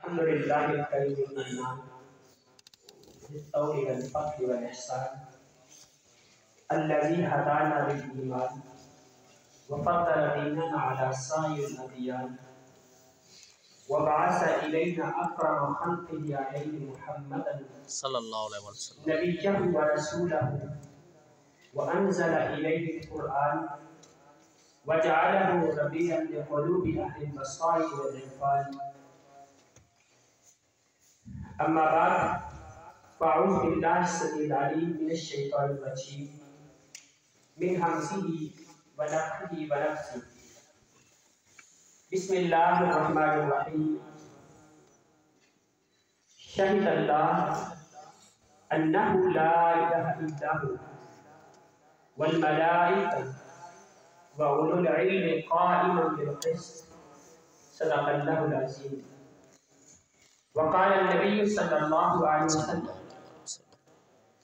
الحمد لله الكريم المنان بالطول والفضل والإحسان الذي هدانا للإيمان وفضل ديننا على سائر الأديان وبعث إلينا أكرم خلقه عليه محمدا صلى الله عليه وسلم نبيه ورسوله وأنزل إليه القرآن وجعله ربيعا لقلوب أهل البصائر والعرفان. أما بعد فأعوذ بالله السميع العليم من الشيطان الرجيم من همزه ونفخه ونفثه. بسم الله الرحمن الرحيم. شهد الله أنه لا إله إلا هو والملائكة وأولو العلم قائما بالقسط. صدق الله العظيم. وقال النبي صلى الله عليه وسلم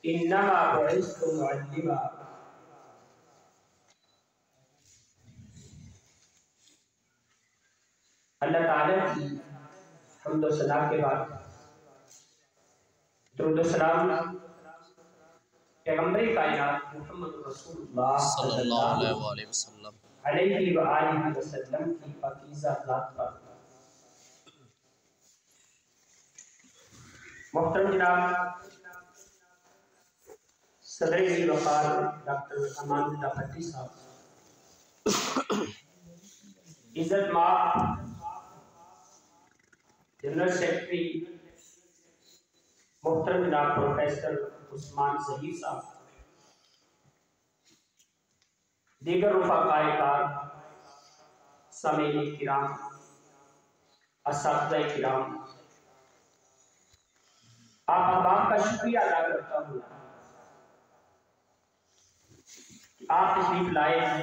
إنما بعثت معلما. اللہ تعالیٰ کی حمد و ثنا کے بعد درود و سلام پیغمبر کائنات محمد رسول اللہ صلی اللہ علیہ وسلم علیہ وآلہ وسلم کی پاکیزہ ذات پر. محترم جناب صدر وقار ڈاکٹر امان اللہ بھٹی صاحب، عزت مآب جنرل سیکرٹری محترم جناب پروفیسر عثمان ظہیر صاحب، دیگر رفقائے کار، سامعین کرام، اساتذہ کرام، آپ احباب کا شکریہ ادا کرتا ہوں کہ آپ تشریف لائے ہیں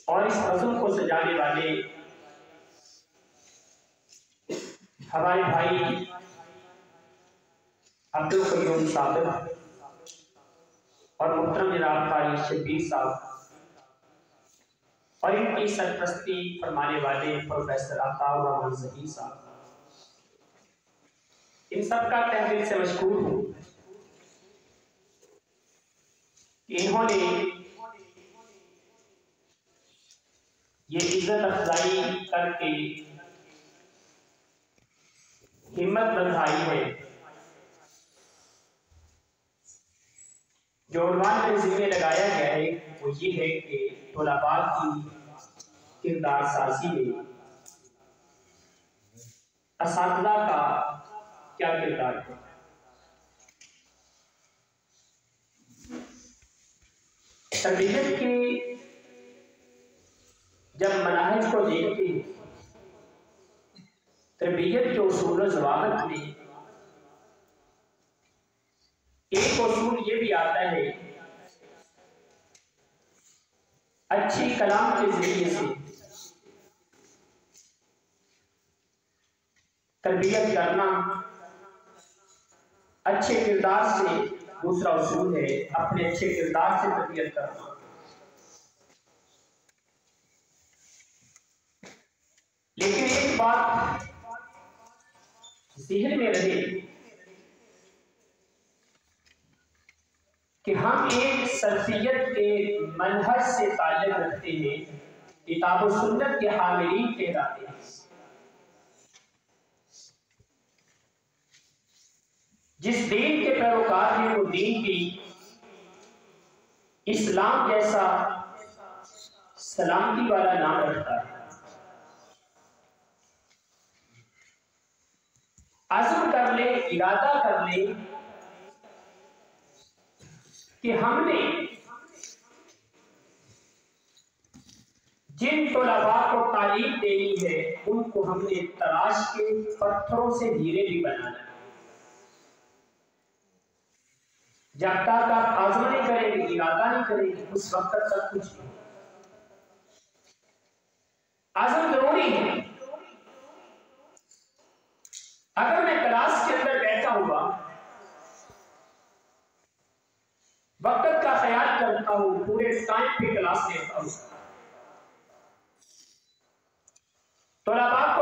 اور اس عزم کو سجانے والے ہمارے بھائی عبدالقیوم صابر اور محترم جناب قاری شبیر صاحب اور ان کی سرپرستی فرمانے والے پروفیسر عطاء الرحمن ظہیر صاحب، ان سب کا تہ دل سے مشکور ہوں کہ انہوں نے یہ عزت افزائی کر کے ہمت بندھائی ہے جو عنوان میں ذمہ لگایا گیا ہے وہ یہ ہے کہ طلباء کی کردار سازی میں اساتذہ کا کیا کردار ہے. تربیت کے جب مناہج کو دیکھتے ہیں، تربیت کے اصول و ضوابط میں ایک اصول یہ بھی آتا ہے اچھی کلام کے ذریعے سے تربیت کرنا، اچھے کردار سے دوسرا اصول ہے اپنے اچھے کردار سے تربیت کرنا. لیکن ایک بات ذہن میں رہے کہ ہم ایک سلفیت کے منہج سے تعلق رکھتے ہیں، کتاب و سنت کے حاملین کہلاتے ہیں. جس دین کے پیروکار ہیں وہ دین کی اسلام جیسا سلامتی والا نام رکھتا ہے. عزم کر لے، ارادہ کر لے کہ ہم نے جن طلباء کو تعلیم دینی ہے ان کو ہم نے تراش کے پتھروں سے ہیرے بھی بنانا ہے. جب تک آپ عزم نہیں کریں گے، ارادہ نہیں کریں گے، اس وقت تک کچھ نہیں. عزم ضروری ہے. اگر میں کلاس کے اندر بیٹھا ہوا وقت کا خیال کرتا ہوں، پورے ٹائم پہ کلاس لیتا ہوں، طلباء کو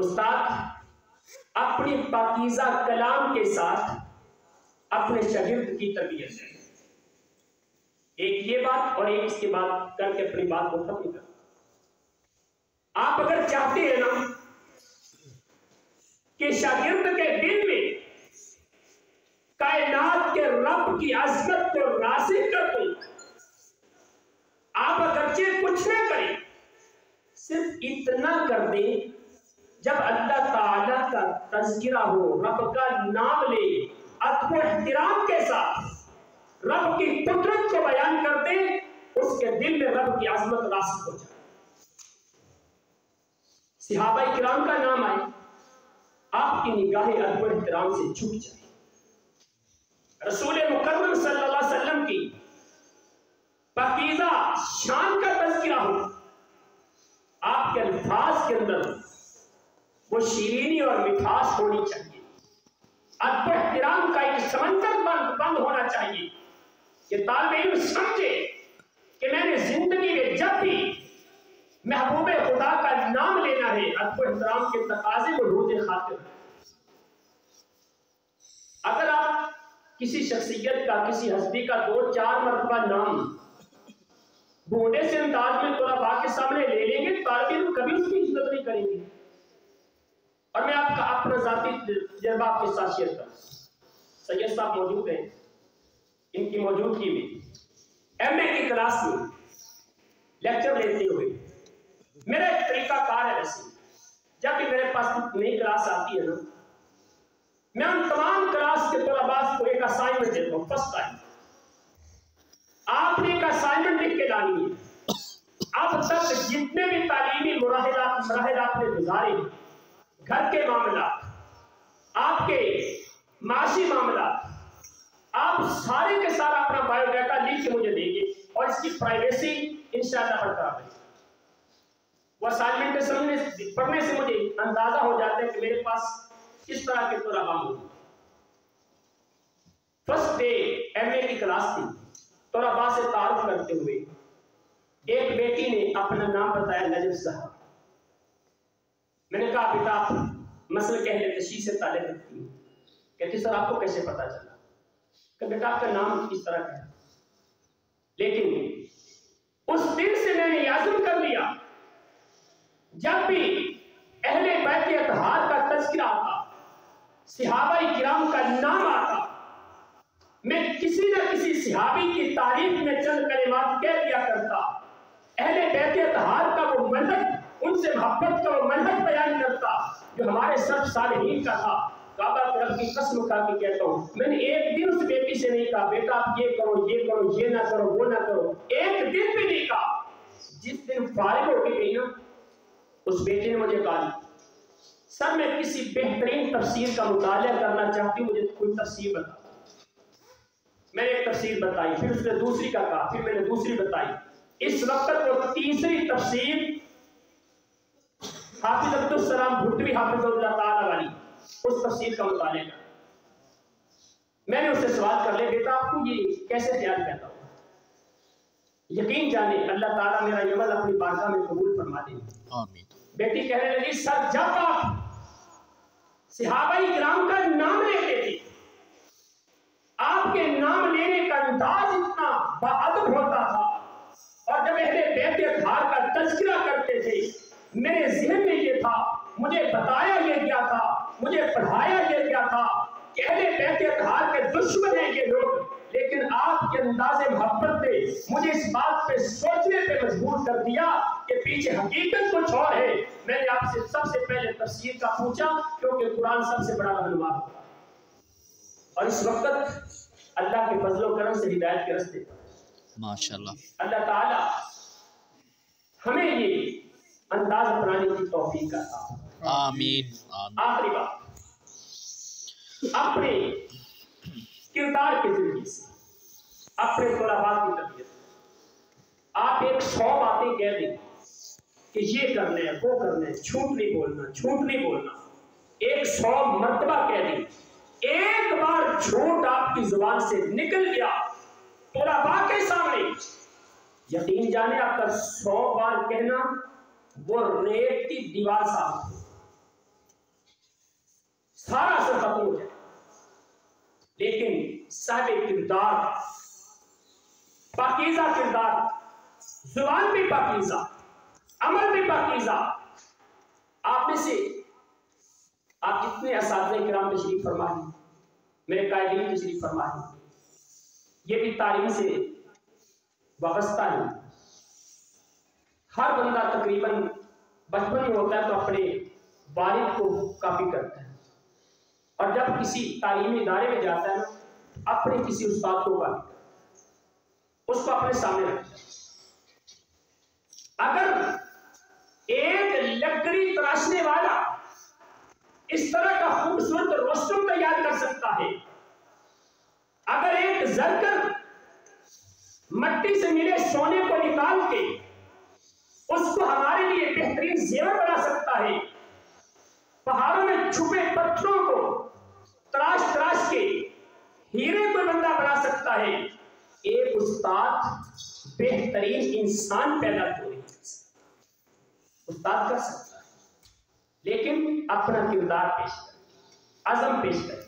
استاد اپنی پاکیزہ کلام کے ساتھ اپنے شاگرد کی تربیت ہے. ایک یہ بات اور ایک اس کے بعد کر کے اپنی بات کو ختم کر. آپ اگر چاہتے ہیں نا کہ شاگرد کے دل میں کائنات کے رب کی عظمت کو راسخ کر دوں، آپ اگرچہ کچھ نہ کریں، صرف اتنا کر دیں جب اللہ تعالی کا تذکرہ ہو، رب کا نام لے، ادب و احترام کے ساتھ رب کی قدرت کو بیان کر دیں، اس کے دل میں رب کی عظمت راسخ ہو جائے. صحابہ کرام کا نام آئے، آپ کی نگاہیں ادب و احترام سے جھک جائیں. رسول مکرم صلی اللہ علیہ وسلم کی پاکیزہ شان کا تذکرہ ہو، آپ کے الفاظ کے اندر وہ شیرینی اور مٹھاس ہونی چاہیے. ادب و احترام کا ایک سمندر بند ہونا چاہیے کہ طالب علم سمجھے کہ میں نے زندگی میں جب بھی محبوب خدا کا نام لینا ہے، ادب و احترام کے تقاضے کو روز خاطر. اگر آپ کسی شخصیت کا، کسی ہستی کا 2-4 مرتبہ نام بوڑھے سے انداز میں طلباء کے سامنے لے لیں گے، طالب علم کبھی اس کی عزت نہیں کریں گے. اور میں آپ کا اپنا ذاتی تجربہ آپ کے ساتھ شیئر کروں. سید صاحب موجود ہیں، ان کی موجودگی میں ایم اے کی کلاس میں لیکچر لیتے ہوئے میرا ایک طریقہ کار ہے. ویسے جب بھی میرے پاس نئی کلاس آتی ہے نا، میں ان تمام کلاس کے طلباء کو ایک اسائنمنٹ دیتا ہوں. فرسٹ ٹائم آپ نے ایک اسائنمنٹ لکھ کے لانی ہے. اب تک جتنے بھی تعلیمی مراحل نے گزارے، گھر کے معاملات، آپ کے معاشی معاملات، آپ سارے کے سارا اپنا بایو ڈیٹا لکھ کے مجھے دیں گے اور اس کی پرائیویسی انشاءاللہ برقرار رہے. وہ اسائنمنٹ پڑھنے سے مجھے اندازہ ہو جاتا ہے کہ میرے پاس کس طرح کے طلباء موجود. فرسٹ ڈے ایم اے کی کلاس تھی. طلباء سے تعارف کرتے ہوئے ایک بیٹی نے اپنا نام بتایا، نجم صاحب. میں نے کہا بیٹا آپ مسلک اہل تشیع سے تعلق رکھتی ہیں. کہتی سر آپ کو کیسے پتا چلا؟ کہ بیٹا آپ کا نام اس طرح کا ہے. لیکن اس دن سے میں نے یہ عزم کر لیا، جب بھی اہل بیت اطہار کا تذکرہ آتا، صحابہ کرام کا نام آتا، میں کسی نہ کسی صحابی کی تعریف میں چند کلمات کہہ دیا کرتا. اہل بیت اطہار کا وہ منہج، ان سے محبت کا وہ منہج بیان کرتا جو ہمارے سلف صالحین کا تھا. کعبہ کے رب کی قسم کھا کے کہتا ہوں، میں نے ایک دن اس بیٹی سے نہیں کہا بیٹا آپ یہ کرو، یہ کرو، یہ نہ کرو، وہ نہ کرو. ایک دن بھی نہیں کہا. جس دن فارغ ہو کے گئی نا، اس بیٹی نے مجھے کہا سر میں کسی بہترین تفسیر کا مطالعہ کرنا چاہتی ہوں، مجھے کوئی تفسیر بتا. میں نے ایک تفسیر بتائی، پھر اس نے دوسری کا کہا، پھر میں نے دوسری بتائی. اس وقت وہ تیسری تفسیر حافظ عبدالسلام بھٹوی حافظ اللہ تعالی والی اس تفسیر کا مطالعہ کر. میں نے اس سے سوال کر لیا بیٹا آپ کو یہ کیسے خیال پیدا ہوا؟ یقین جانے اللہ تعالیٰ میرا یہ عمل اپنی بارگاہ میں قبول فرما دے. آمین. بیٹی کہنے لگی سر جب آپ صحابہ کرام کا نام لیتے تھے، آپ کے نام لینے کا انداز اتنا باادب ہوتا تھا، اور جب اہل بیت اطہار کا تذکرہ کرتے تھے میرے ذہن میں یہ تھا، مجھے بتایا یہ گیا تھا، مجھے پڑھایا یہ گیا تھا کہ اہل بیت اطہار کے دشمن ہیں یہ لوگ، لیکن آپ کے انداز محبت نے مجھے اس بات پہ سوچنے پہ مجبور کر دیا کہ پیچھے حقیقت کچھ اور ہے. میں نے آپ سے سب سے پہلے تفسیر کا پوچھا کیونکہ قرآن سب سے بڑا رہنما ہوتا ہے، اور اس وقت اللہ کے فضل و کرم سے ہدایت کے راستے پر ماشاءاللہ اللہ تعالی ہمیں یہ انداز اپنانے کی توفیق عطا. آمین. آخری بات، اپنے کردار کے ذریعے سے اپنے طلباء کی تربیت. آپ 100 باتیں کہہ دیں کہ یہ کرنا ہے، وہ کرنا ہے، جھوٹ نہیں بولنا، جھوٹ نہیں بولنا. 100 مرتبہ کہہ دیں. ایک بار جھوٹ آپ کی زبان سے نکل گیا طلباء کے سامنے، یقین جانے آپ کا 100 بار کہنا وہ ریت کی دیوار صاحب. صاحب کردار، پاکیزہ کردار، زبان بھی پاکیزہ، عمل بھی پاکیزہ۔ آپ میں سے آپ جتنے اساتذہ کرام تشریف فرما ہیں، میرے قائدین تشریف فرما ہیں، یہ بھی تعلیم سے وابستہ ہیں۔ ہر بندہ تقریباً بچپن میں ہوتا ہے تو اپنے والد کو کاپی کرتا ہے، اور جب کسی تعلیمی ادارے میں جاتا ہے اپنے کسی استاد کو کاپی کرتا ہے، اس کو اپنے سامنے رکھتا ہے۔ اگر ایک لکڑی تراشنے والا اس طرح کا خوبصورت رستم تیار کر سکتا ہے، اگر ایک زرگر مٹی سے ملے سونے کو نکال کے اس کو ہمارے لیے بہترین زیور بنا سکتا ہے، پہاڑوں میں چھپے پتھروں کو تراش تراش کے ہیرے کو بندہ بنا سکتا ہے، ایک استاد بہترین انسان پیدا کیوں نہیں کر سکتا؟ استاد کر سکتا ہے، لیکن اپنا کردار پیش کرے، عزم پیش کرے،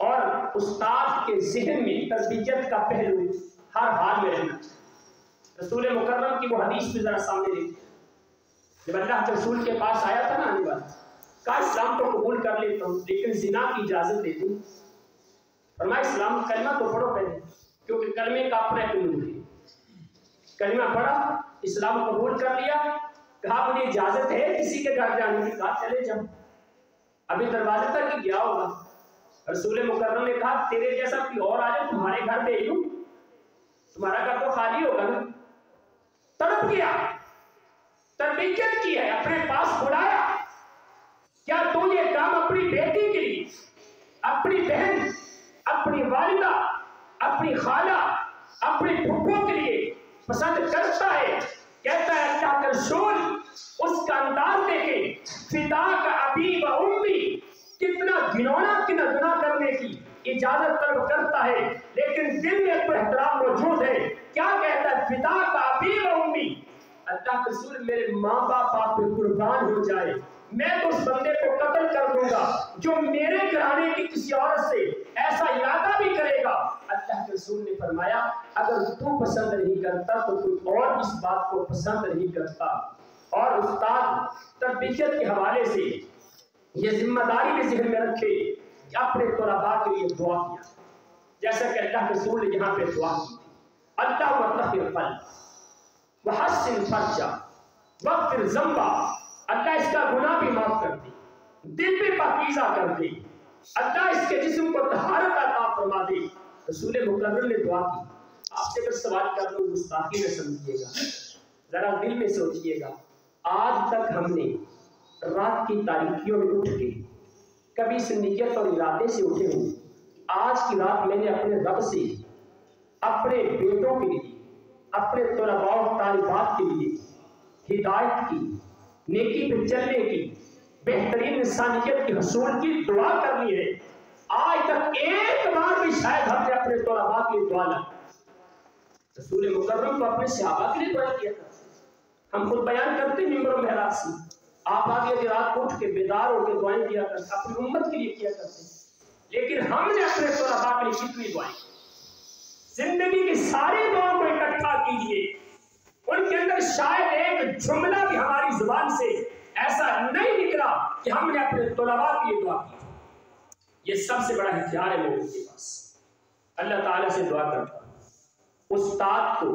اور استاد کے ذہن میں تربیت کا پہلو ہر حال میں رہنا چاہیے۔ رسول مکرم کی وہ حدیث بھی ذرا سامنے دیکھیں، جب اللہ کے رسول کے پاس آیا تھا نا آنے والا، کہا اسلام کو قبول کر لیتا ہوں لیکن زنا کی اجازت دے دوں۔ فرمایا اسلام کلمہ تو پڑھو پہلے، کیونکہ کلمے کا اپنا ایک نور ہے۔ کلمہ پڑھا، اسلام قبول کر لیا، کہا مجھے اجازت ہے کسی کے گھر جانے کی؟ کہا چلے جاؤ، ابھی دروازے تک ہی گیا ہوگا۔ رسول مکرم نے کہا تیرے جیسا کوئی اور آ جائے تمہارے گھر بھیج دوں، تمہارا گھر تو خالی ہوگا نا۔ تڑپ گیا، تربیت کی ہے، اپنے پاس بلایا، کیا تو یہ کام اپنی بیٹی کے لیے، اپنی بہن، اپنی والدہ، اپنی خالہ، اپنے پھپھو کے لیے پسند کرتا ہے؟ کہتا ہے اللہ کا رسول اس کا انداز دیکھیں، فداک ابی و امی، کتنا گھنونا گناہ کرنے کی اجازت طلب کرتا ہے، لیکن دل میں تو احترام موجود ہے۔ کیا کہتا ہے؟ فداک ابی و امی، اللہ کے رسول میرے ماں باپ آپ پہ قربان ہو جائے، میں تو اس بندے کو قتل کر دوں گا جو میرے گھرانے کی کسی عورت سے ایسا ارادہ بھی کرے گا۔ اللہ کے رسول نے فرمایا اگر تو پسند نہیں کرتا تو کوئی اور اس بات کو پسند نہیں کرتا۔ اور استاد تربیت کے حوالے سے یہ ذمہ داری بھی ذہن میں رکھے کہ اپنے طلباء کے لیے دعا کیا، جیسا کہ اللہ کے رسول نے یہاں پہ دعا کی تھی، اللہ وطہر قلب وحسن فرجا واغفر ذنبا، اللہ اس کا گناہ بھی معاف کر دے، دل بھی پاکیزہ کر دے، اللہ اس کے جسم کو طہارت عطا فرما دے۔ رسول مکرم نے دعا کی۔ آپ سے اگر سوال کر لوں گستاخی نہ سمجھیے گا، ذرا دل میں سوچئے گا، آج تک ہم نے رات کی تاریکیوں میں اٹھ کے کبھی اس نیت اور ارادے سے اٹھے ہوں آج کی رات میں نے اپنے رب سے اپنے بیٹوں کے لیے، اپنے طلباء و طالبات کے لیے ہدایت کی، نیکی پہ چلنے کی، بہترین انسانیت کی حصول کی دعا کرنی ہے۔ آج تک ایک بار بھی شاید ہم نے اپنے طلباء کے لیے دعا نہ کی۔ رسول مکرم تو اپنے صحابہ کے لیے دعا کیا کرتے، ہم خود بیان کرتے ہیں ممبر و محراب سے، آپ آگے رات کو اٹھ کے بیدار ہو کے دعائیں کیا کرتے، اپنی امت کے لیے کیا کرتے، لیکن ہم نے اپنے طلباء کے لیے کتنی دعائیں؟ زندگی کی ساری دعاؤں کو اکٹھا کیجئے، ان کے اندر شاید ایک جملہ بھی ہماری زبان سے ایسا نہیں نکلا کہ ہم نے اپنے طلباء کے لیے دعا کی۔ یہ سب سے بڑا ہتھیار ہے لوگوں کے پاس۔ اللہ تعالیٰ سے دعا کرتا ہوں استاد کو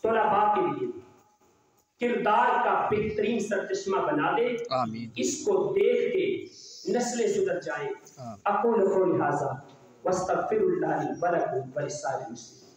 طلباء کے لیے کردار کا بہترین سرچشمہ بنا دے، آمین۔ اس کو دیکھ کے نسلیں سدھر جائیں۔ اقول قولی ھذا واستغفر اللہ لی ولکم ولسائر المسلمین۔